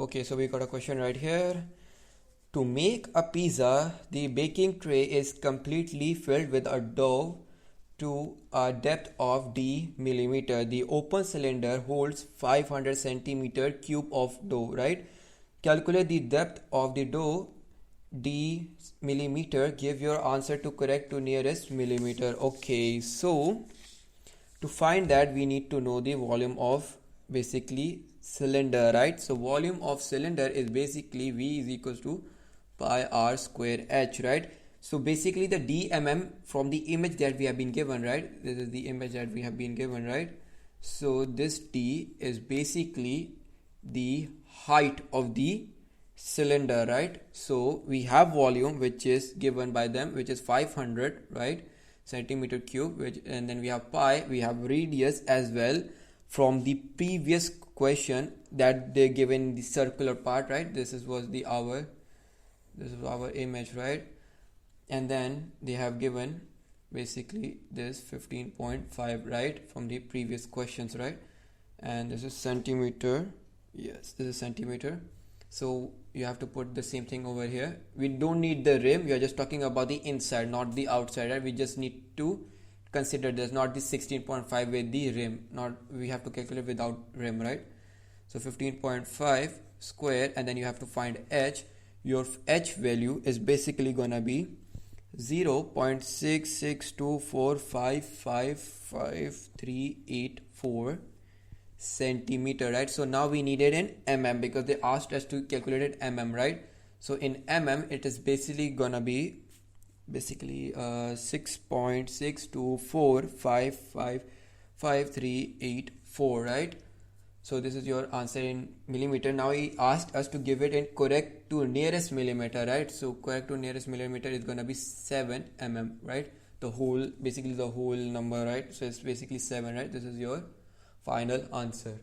Okay, so we got a question right here. To make a pizza, the baking tray is completely filled with a dough to a depth of d millimeter. The open cylinder holds 500 centimeter cube of dough, right? Calculate the depth of the dough d millimeter. Give your answer to correct to nearest millimeter. Okay, so to find that we need to know the volume of basically cylinder, right? So volume of cylinder is basically V is equals to pi r square h, right? So basically the dmm from the image that we have been given, right? This is the image that we have been given, right? So this d is basically the height of the cylinder, right? So we have volume which is given by them, which is 500, right, centimeter cube, which, and then we have pi, we have radius as well from the previous question that they given the circular part, right? This is was the this is our image, right? And then they have given basically this 15.5, right, from the previous questions, right? And this is centimeter. Yes, this is centimeter. So you have to put the same thing over here. We don't need the rim, we are just talking about the inside, not the outside, right? We just need to consider this, not the 16.5 with the rim, not we have to calculate without rim, right? So 15.5 square, and then you have to find h. Your h value is basically gonna be 0.6624555384 centimeter, right? So now we need it in mm because they asked us to calculate it mm, right? So in mm it is basically gonna be 6.6245555384, right? So this is your answer in millimeter. Now he asked us to give it in correct to nearest millimeter, right? So correct to nearest millimeter is gonna be 7 mm, right? The whole, basically the whole number, right? So it's basically 7, right? This is your final answer.